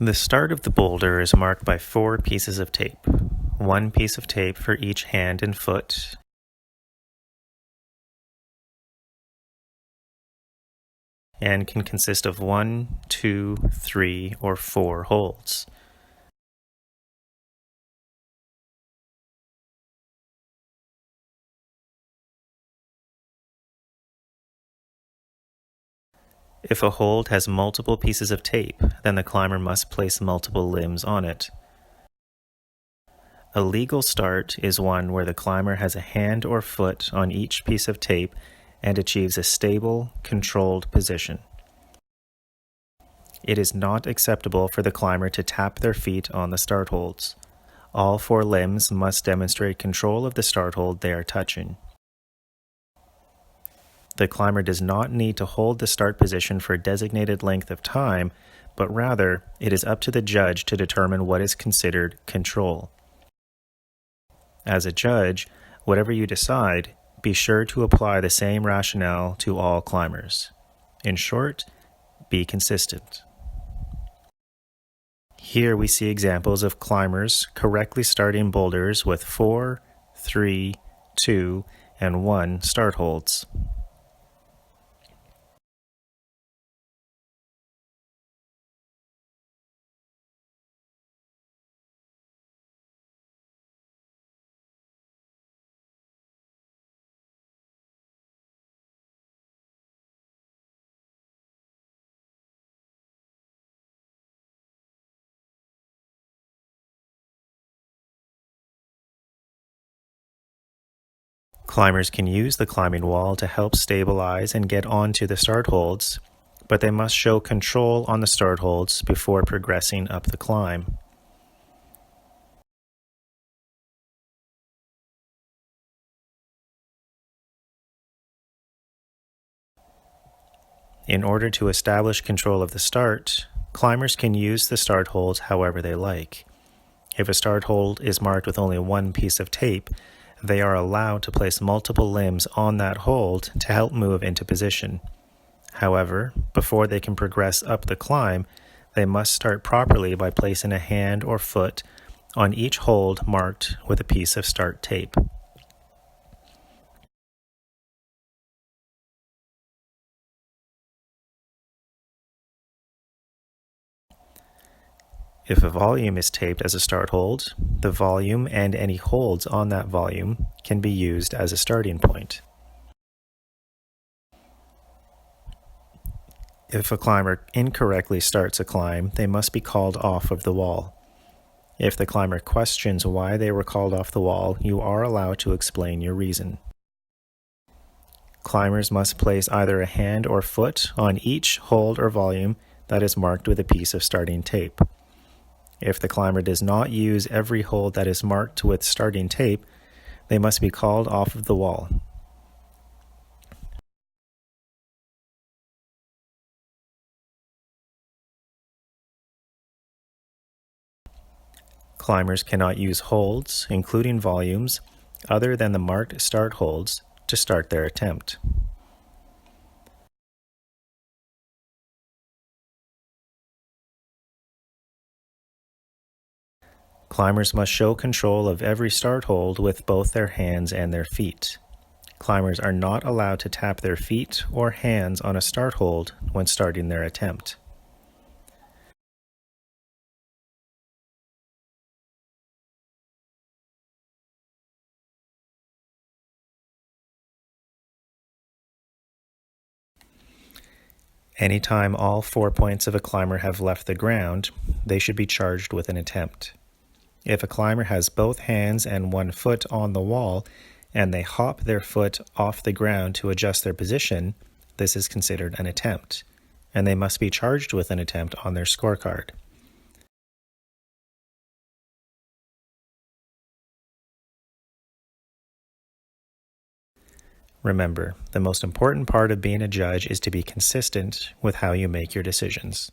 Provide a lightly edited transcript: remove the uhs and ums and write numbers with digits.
The start of the boulder is marked by 4 pieces of tape. One piece of tape for each hand and foot, and can consist of 1, 2, 3, or 4 holds. If a hold has multiple pieces of tape, then the climber must place multiple limbs on it. A legal start is one where the climber has a hand or foot on each piece of tape and achieves a stable, controlled position. It is not acceptable for the climber to tap their feet on the start holds. All 4 limbs must demonstrate control of the start hold they are touching. The climber does not need to hold the start position for a designated length of time, but rather, it is up to the judge to determine what is considered control. As a judge, whatever you decide, be sure to apply the same rationale to all climbers. In short, be consistent. Here we see examples of climbers correctly starting boulders with 4, 3, 2, and 1 start holds. Climbers can use the climbing wall to help stabilize and get onto the start holds, but they must show control on the start holds before progressing up the climb. In order to establish control of the start, climbers can use the start holds however they like. If a start hold is marked with only 1 piece of tape, they are allowed to place multiple limbs on that hold to help move into position. However, before they can progress up the climb, they must start properly by placing a hand or foot on each hold marked with a piece of start tape. If a volume is taped as a start hold, the volume and any holds on that volume can be used as a starting point. If a climber incorrectly starts a climb, they must be called off of the wall. If the climber questions why they were called off the wall, you are allowed to explain your reason. Climbers must place either a hand or foot on each hold or volume that is marked with a piece of starting tape. If the climber does not use every hold that is marked with starting tape, they must be called off of the wall. Climbers cannot use holds, including volumes, other than the marked start holds to start their attempt. Climbers must show control of every start hold with both their hands and their feet. Climbers are not allowed to tap their feet or hands on a start hold when starting their attempt. Anytime all 4 points of a climber have left the ground, they should be charged with an attempt. If a climber has both hands and 1 foot on the wall, and they hop their foot off the ground to adjust their position, this is considered an attempt, and they must be charged with an attempt on their scorecard. Remember, the most important part of being a judge is to be consistent with how you make your decisions.